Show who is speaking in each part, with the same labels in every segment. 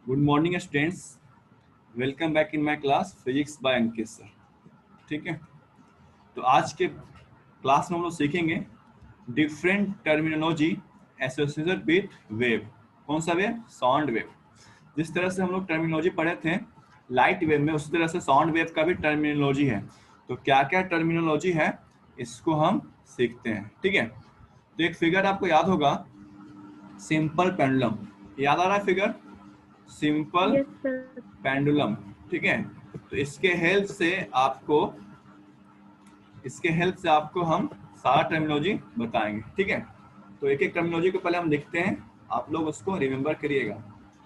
Speaker 1: Good morning students, welcome back in my class physics bye Ankit sir. ठीक है, तो आज के क्लास में हम लोग सीखेंगे different terminology associated with wave. कौन सा वेव? Sound wave. जिस तरह से हम लोग टर्मिनोलॉजी पढ़े थे लाइट वेव में, उसी तरह से साउंड वेव का भी टर्मिनोलॉजी है। तो क्या क्या टर्मिनोलॉजी है इसको हम सीखते हैं। ठीक है, तो एक फिगर आपको याद होगा, सिंपल पेंडुलम। याद आ रहा है figure? Simple
Speaker 2: yes sir.
Speaker 1: Pendulum. ठीक है, तो इसके हेल्प से आपको हम सारा टर्मिनोलॉजी बताएंगे। ठीक है, तो एक एक टर्मिनोलॉजी को पहले हम लिखते हैं, आप लोग उसको रिमेम्बर करिएगा।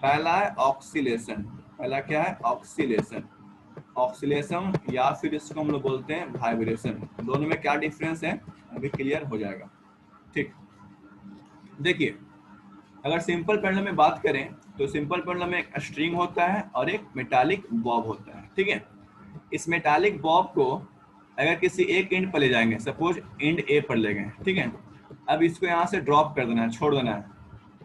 Speaker 1: पहला है ऑक्सीलेशन। पहला क्या है? ऑक्सीलेशन। ऑक्सीलेशन या फिर इसको हम लोग बोलते हैं वाइब्रेशन। दोनों में क्या डिफरेंस है अभी क्लियर हो जाएगा। ठीक, देखिए, अगर सिंपल पेंडुलम में बात करें तो सिंपल पेंडुलम में एक स्ट्रिंग होता है और एक मेटालिक बॉब होता है। ठीक है, इस मेटालिक बॉब को अगर किसी एक एंड पर ले जाएंगे, सपोज एंड ए पर ले गए, ठीक है, अब इसको यहाँ से ड्रॉप कर देना है, छोड़ देना है,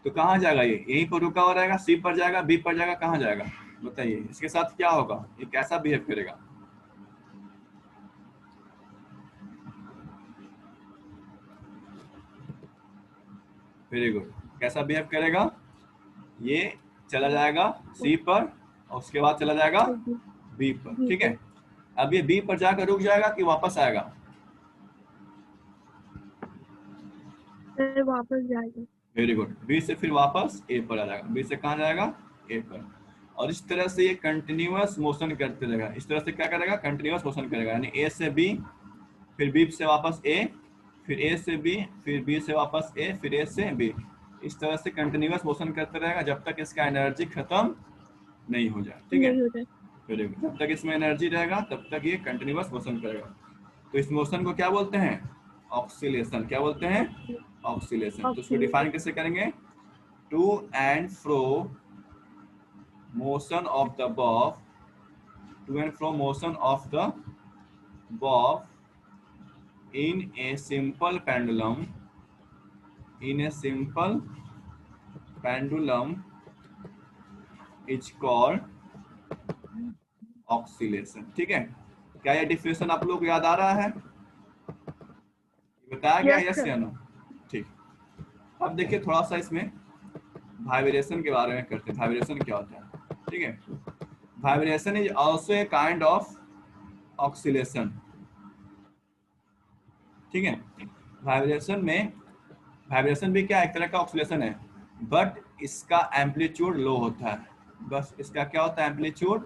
Speaker 1: तो कहाँ जाएगा? ये यहीं पर रुका हुआ रहेगा, सी पर जाएगा, बी पर जाएगा, कहाँ जाएगा बताइए? इसके साथ क्या होगा? ये कैसा बिहेव करेगा? Very good. कैसा बिहेव करेगा? ये चला जाएगा सी पर और उसके बाद चला जाएगा बी पर।
Speaker 2: जी
Speaker 1: ठीक
Speaker 2: सर।
Speaker 1: है, अब ये बी पर जाकर रुक जाएगा कि वापस आएगा?
Speaker 2: सर वापस जाएगा।
Speaker 1: Very good. बी से फिर वापस ए पर आ जाएगा, बी से कहाँ जाएगा? ए पर। और इस तरह से ये कंटिन्यूअस मोशन करते रहेगा। इस तरह से क्या करेगा? कंटिन्यूअस मोशन करेगा, यानी ए से बी, फिर बी से वापस ए, फिर ए से बी, फिर बी से वापस ए, फिर ए से बी। इस तरह से कंटिन्यूअस मोशन करते रहेगा जब तक इसका एनर्जी खत्म नहीं हो जाए। ठीक है,
Speaker 2: नहीं होता।
Speaker 1: Very good. जब तक इसमें एनर्जी रहेगा तब तक ये कंटिन्यूअस मोशन करेगा। तो इस मोशन को क्या बोलते हैं? ऑक्सीलेशन। क्या बोलते हैं? ऑक्सीलेशन। तो उसको डिफाइन
Speaker 2: ऑक्सीजन।
Speaker 1: कैसे करेंगे? To and fro motion of the bob, to and fro motion of the bob in a simple pendulum, in a simple pendulum is called oscillation. ठीक है, क्या ये डिफिनेशन आप लोग को याद आ रहा है? बताया गया?
Speaker 2: Yes
Speaker 1: yes
Speaker 2: sir.
Speaker 1: या नो? ठीक, अब देखिए थोड़ा सा इसमें वाइब्रेशन के बारे में करते हैं। वाइब्रेशन क्या होता है? ठीक है, vibration is also a kind of oscillation. ठीक है, वाइब्रेशन भी क्या एक तरह का ऑक्सीलेशन है, बट इसका एम्पलीट्यूड लो होता है। बस इसका क्या होता है? एम्पलीट्यूड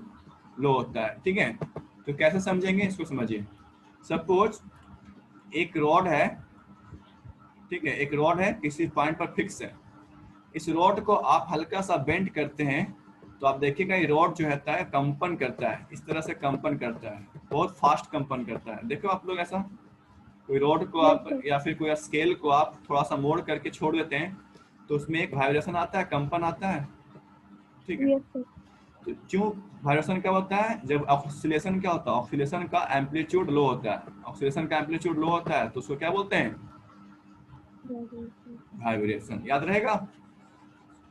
Speaker 1: लो होता है। ठीक है, तो कैसे समझेंगे इसको? समझिए, सपोज एक रॉड है, ठीक है, एक रॉड है, किसी पॉइंट पर फिक्स है। इस रॉड को आप हल्का सा बेंड करते हैं तो आप देखिएगा ये रॉड जो होता है कंपन करता है, इस तरह से कंपन करता है, बहुत फास्ट कंपन करता है। देखो आप लोग ऐसा, कोई रॉड को
Speaker 2: यस
Speaker 1: आप
Speaker 2: सर।
Speaker 1: या फिर कोई स्केल को आप थोड़ा सा मोड़ करके छोड़ देते हैं तो उसमें एक वाइब्रेशन आता है, कंपन आता है। ठीक है,
Speaker 2: यस सर।
Speaker 1: तो क्यों वाइब्रेशन क्या होता है? जब ऑक्सीलेशन क्या होता है? ऑक्सीलेशन का एम्पलीट्यूड लो होता है। ऑक्सीलेशन का एम्पलीट्यूड लो होता है तो उसको क्या बोलते हैं? वाइब्रेशन। याद रहेगा,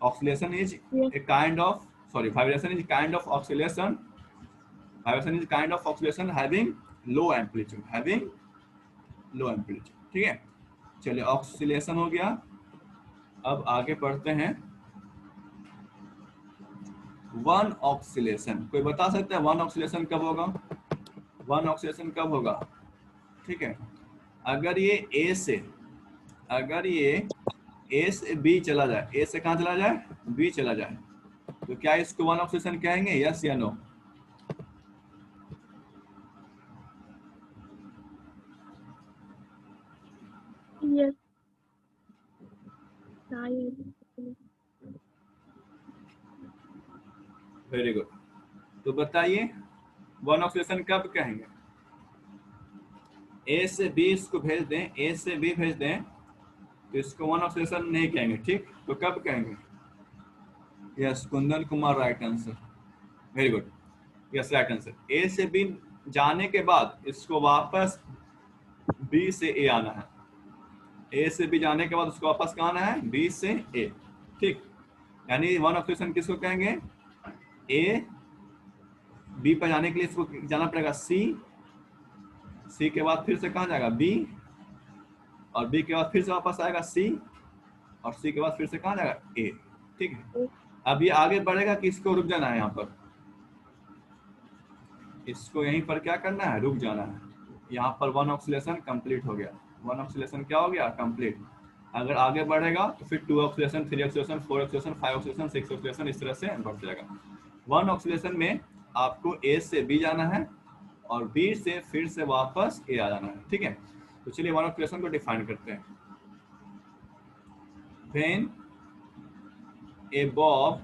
Speaker 1: oscillation is
Speaker 2: yes.
Speaker 1: A kind of, sorry, vibration is kind of oscillation, vibration is kind of oscillation having low amplitude, having low amplitude. ठीक है, चलिए ऑक्सीलेशन हो गया। अब आगे बढ़ते हैं, वन ऑक्सीलेशन। कोई बता सकता है वन ऑक्सीलेशन कब होगा? वन ऑक्सीलेशन कब होगा? ठीक है, अगर ये ए से, अगर ये ए से बी चला जाए, ए से कहाँ चला जाए? बी चला जाए, तो क्या इसको वन ऑक्सीलेशन कहेंगे? यस या नो?
Speaker 2: यस शायद।
Speaker 1: Very good. तो बताइए वन ऑक्सीलेशन कब कहेंगे? ए से बी इसको भेज दें, ए से बी भेज दें तो इसको वन ऑक्सीलेशन नहीं कहेंगे। ठीक, तो कब कहेंगे? Yes, Kundan Kumar, right answer. Very good, yes right answer. A से बी जाने के बाद इसको वापस बी से ए आना है। ए से बी जाने के बाद उसको वापस कहाँ आना है? बी से ए। ठीक, यानी वन ऑक्सीलेशन किसको कहेंगे? ए बी पर जाने के लिए इसको जाना पड़ेगा सी, सी के बाद फिर से कहाँ जाएगा बी, और बी के बाद फिर से वापस आएगा सी, और सी के बाद फिर से कहाँ जाएगा ए। ठीक है, अब ये आगे बढ़ेगा कि इसको रुक जाना है, यहाँ पर इसको यहीं पर क्या करना है, रुक जाना है। यहाँ पर 1 ऑक्सीलेशन कंप्लीट हो गया, 1 ऑक्सीलेशन क्या हो गया, कंप्लीट। अगर आगे बढ़ेगा तो फिर 2 oscillation, 3 oscillation, 4 oscillation, 5 oscillation, 6 oscillation, इस तरह से बढ़ जाएगा। 1 ऑक्सीलेशन में आपको ए से बी जाना है और बी से फिर से वापस ए आ जाना है। ठीक है, तो चलिए 1 ऑक्सीलेशन को डिफाइन करते हैं। When A Bob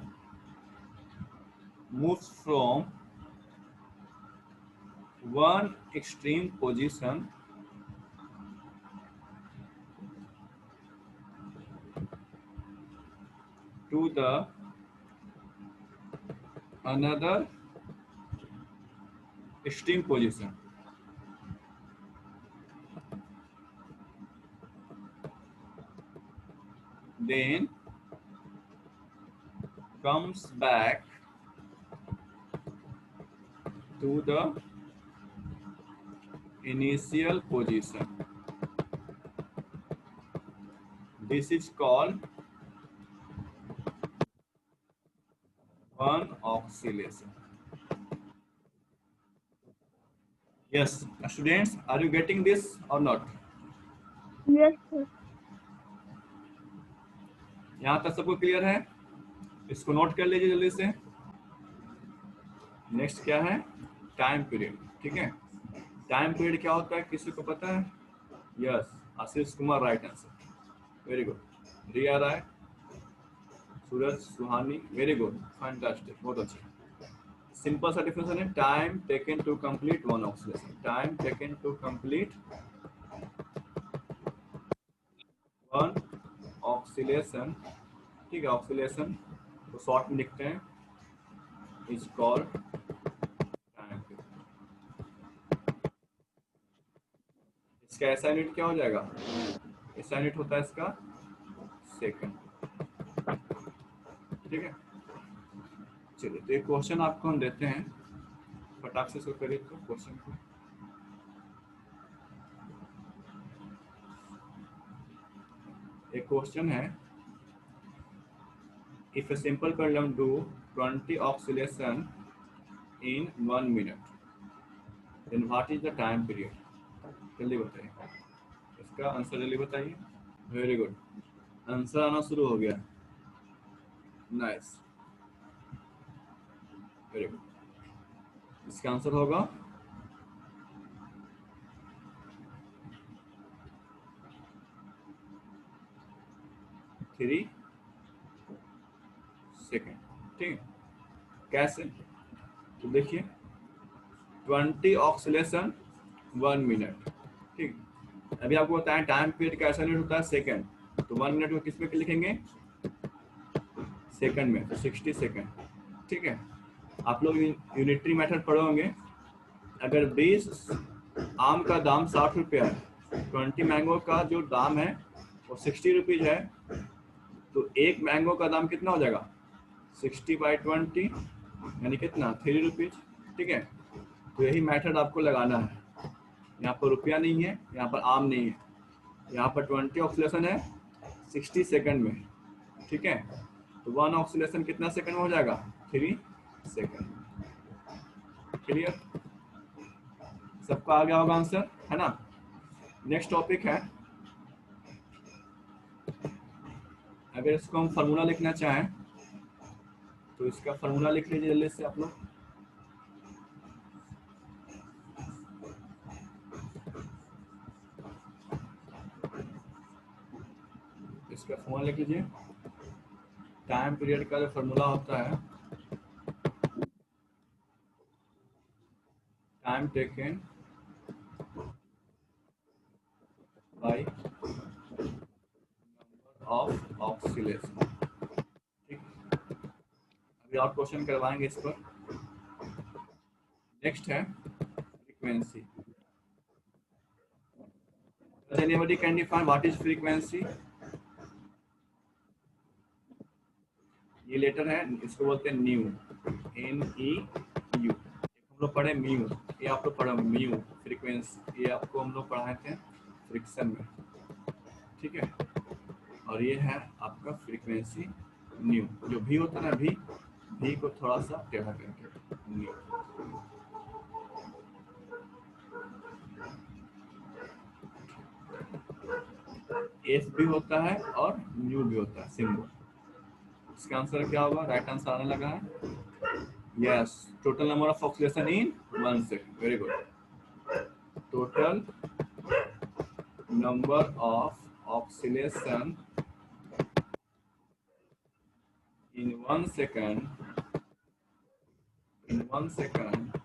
Speaker 1: moves from one extreme position to the another extreme position, then comes back to the initial position. This is called one oscillation. Yes, students, are you getting this or not?
Speaker 2: Yes, sir.
Speaker 1: यहाँ तक सबको clear है? इसको note कर लीजिए जल्दी से। Next क्या है, टाइम पीरियड। ठीक है, टाइम पीरियड क्या होता है, किसी को पता है? Yes, Ashish Kumar, right answer, very good. Riya Rai, Suraj Suhani, very good, fantastic, बहुत अच्छा। सिंपल सा डिफरेंस है, time taken to complete 1 oscillation, time taken to complete 1 oscillation. ठीक है, ऑक्सीलेशन को शॉर्ट में लिखते हैं, इज कॉल्ड टाइम पीरियड। इसका ऐसा यूनिट क्या हो जाएगा, ऐसा यूनिट होता है इसका सेकंड। ठीक है, चलिए तो एक क्वेश्चन आपको हम देते हैं, फटाक से इसको करिए तो क्वेश्चन को। एक क्वेश्चन है, if a simple pendulum do 20 oscillation in 1 minute, then what is the time period? जल्दी बताइए, इसका आंसर जल्दी बताइए। वेरी गुड, आंसर आना शुरू हो गया, नाइस, वेरी गुड। इसका आंसर होगा 3 सेकेंड। ठीक है, कैसे, तो देखिए 20 ऑक्सीलेशन 1 मिनट। ठीक, अभी आपको बताएं टाइम पीरियड कैसा यूनिट होता है, सेकंड, तो 1 मिनट को किस में लिखेंगे, सेकंड में, तो 60 सेकंड। ठीक है, आप लोग यूनिटरी मेथड पढ़े होंगे। अगर 20 आम का दाम 60 रुपया है, 20 मैंगो का जो दाम है वो 60 रुपीज है, तो एक मैंगो का दाम कितना हो जाएगा, 60/20 यानी कितना, 3 रुपीज। ठीक है, तो यही मेथड आपको लगाना है। यहाँ पर रुपया नहीं है, यहाँ पर आम नहीं है, यहाँ पर 20 ऑक्सीलेशन है 60 सेकंड में। ठीक है, तो 1 ऑक्सीलेशन कितना सेकंड में हो जाएगा, 3 सेकंड। क्लियर, सबका आ गया होगा आंसर, है ना। नेक्स्ट टॉपिक है, अगर इसको हम फार्मूला लिखना चाहें तो इसका फार्मूला लिख लीजिए जल्दी से आप लोग। इसका फार्मूला लिख लीजिए, टाइम पीरियड का जो फार्मूला होता है, time taken by number of oscillation. ठीक, अभी और क्वेश्चन करवाएंगे इस पर। नेक्स्ट है frequency. Anybody can define what is frequency? ये लेटर है, इसको बोलते हैं न्यू, NEU। हम लोग पढ़े म्यू, ये आप लोग पढ़ा म्यू फ्रीक्वेंसी, ये आपको हम लोग पढ़ाए थे फ्रिक्शन में, ठीक है। और ये है आपका फ्रीक्वेंसी न्यू, जो भी होता है ना, भी को थोड़ा सा टेढ़ा करके न्यू। एस भी होता है और न्यू भी होता है सिंबल। इसका आंसर क्या होगा? राइट आंसर आने लगा है। Yes, total number of oscillation in 1 second. Very good. Total number of oscillation in 1 second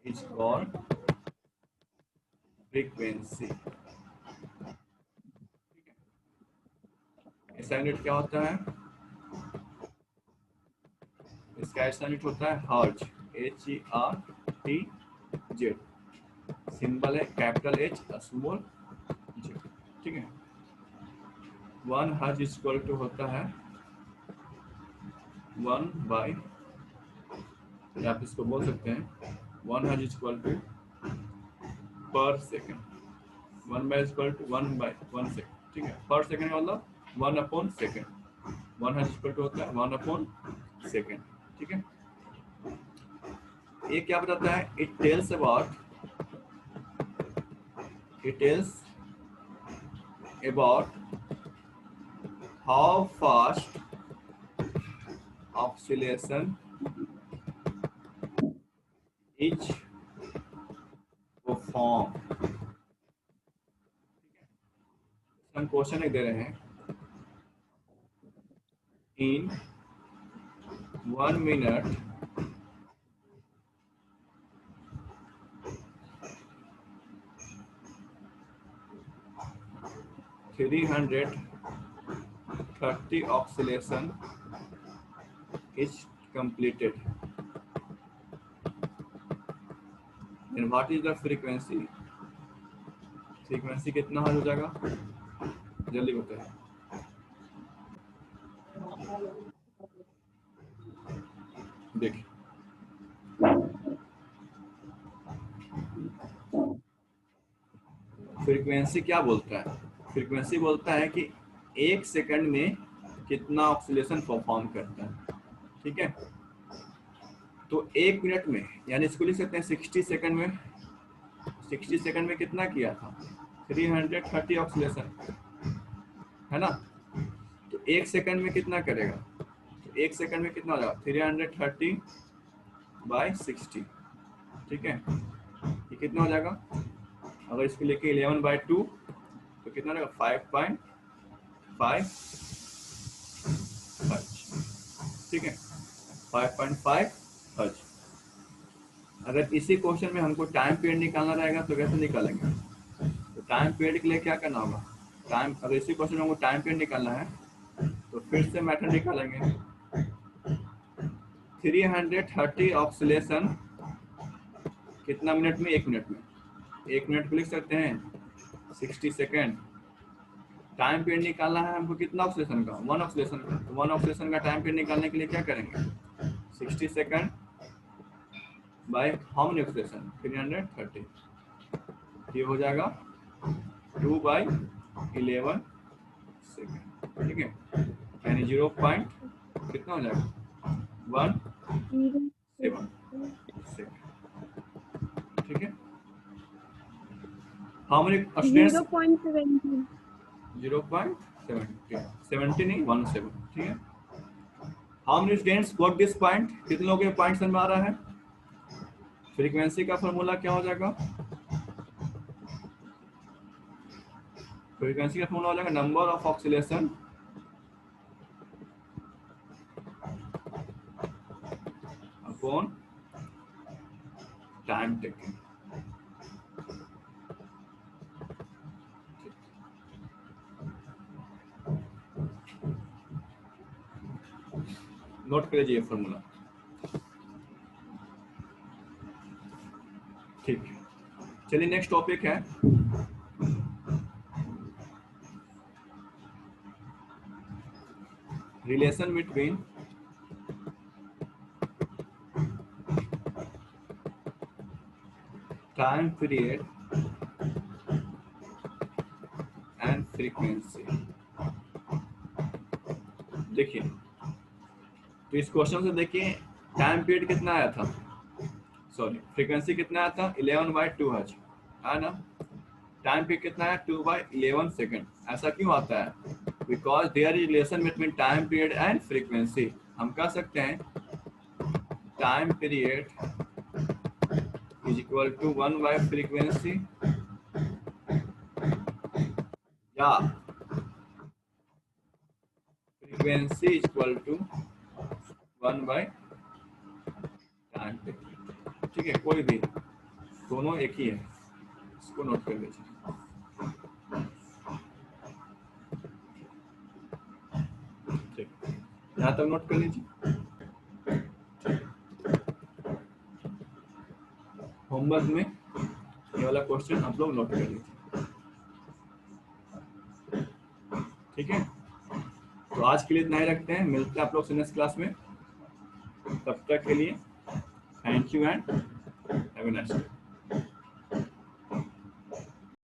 Speaker 1: is called frequency। इसका यूनिट क्या होता है? इसका यूनिट होता है हर्ट्ज, HERTZ। सिंबल है कैपिटल H स्मॉल z, ठीक है। 1 हर्ट्ज इक्वल टू होता है 1 बाई, आप इसको बोल सकते हैं 1 hertz equal to per second, 1 by equal to 1 by 1 second, ठीक है। पर सेकेंड मतलब 1 upon second, 1 hertz equal to होता है 1 अपॉन सेकेंड, ठीक है। ये क्या बताता है? It tells about how fast oscillation is perform. हम क्वेश्चन एक दे रहे हैं, इन 1 minute 330 oscillation is completed, and what is the frequency? Frequency कितना हो जाएगा? जल्दी बताइए। देखिए, फ्रीक्वेंसी क्या बोलता है? फ्रीक्वेंसी बोलता है कि 1 सेकंड में कितना ऑक्सीलेशन परफॉर्म करता है, ठीक है। तो 1 मिनट में, यानी इसको लिख सकते हैं 60 सेकंड में, 60 सेकंड में कितना किया था? 330 ऑक्सीलेशन, है ना। तो 1 सेकंड में कितना करेगा? तो 1 सेकंड में कितना हो जाएगा? 330 बाई 60, ठीक है। ये कितना हो जाएगा? अगर इसको लेके 11/2 तो कितना रहेगा? 5.5 हर्ट्ज, ठीक है, 5.5 हर्ट्ज। अगर इसी क्वेश्चन में हमको टाइम पीरियड निकालना रहेगा तो कैसे निकालेंगे? तो टाइम पीरियड के लिए क्या करना होगा? टाइम, अगर इसी क्वेश्चन में हमको टाइम पीरियड निकालना है तो फिर से मेथड निकालेंगे। 330 ऑक्सीलेशन कितना मिनट में? 1 मिनट में। 1 मिनट को लिख सकते हैं 60 सेकेंड। टाइम पीरियड निकालना है हमको कितना ऑक्सीलेशन का? 1 ऑक्सीलेशन का। 1 ऑक्सीलेशन का टाइम पीरियड निकालने के लिए क्या करेंगे? 60 second by how many oscillation? 330। ये हो जाएगा 2/11 सेकेंड, ठीक है। यानी 0 पॉइंट कितना हो जाएगा? 17 सेकेंड, ठीक है। How many students?
Speaker 2: 0.70
Speaker 1: 0.70 नहीं 17, ठीक है। How many students got this point? कितने लोगों के पॉइंट समझ में आ रहा है? फ्रीक्वेंसी का फॉर्मूला क्या हो जाएगा? फ्रीक्वेंसी का फॉर्मूला हो जाएगा number of oscillation upon time taken. Note कर लीजिए फॉर्मूला, ठीक है। चलिए नेक्स्ट टॉपिक है relation between time period and frequency. देखिए, तो इस क्वेश्चन से देखिए टाइम पीरियड कितना आया था, सॉरी फ्रीक्वेंसी कितना आया था 11/2 हर्ट्ज, है ना। टाइम पीरियड कितना है 2/11 सेकेंड। ऐसा क्यों आता है? Because there is relation between time period and frequency. हम कह सकते हैं time period is equal to 1/फ्रीक्वेंसी, या फ्रीक्वेंसी इज इक्वल टू 1/टाइम पीरियड। ठीक है, कोई भी, दोनों एक ही है, इसको नोट कर लीजिए। ठीक, यहाँ तक नोट कर लीजिए। होमवर्क में ये वाला क्वेश्चन आप लोग नोट कर लीजिए। ठीक है, तो आज के लिए इतना ही रखते हैं, मिलते हैं आप लोग से नेक्स्ट क्लास में। तब तक के लिए thank you and have a nice day.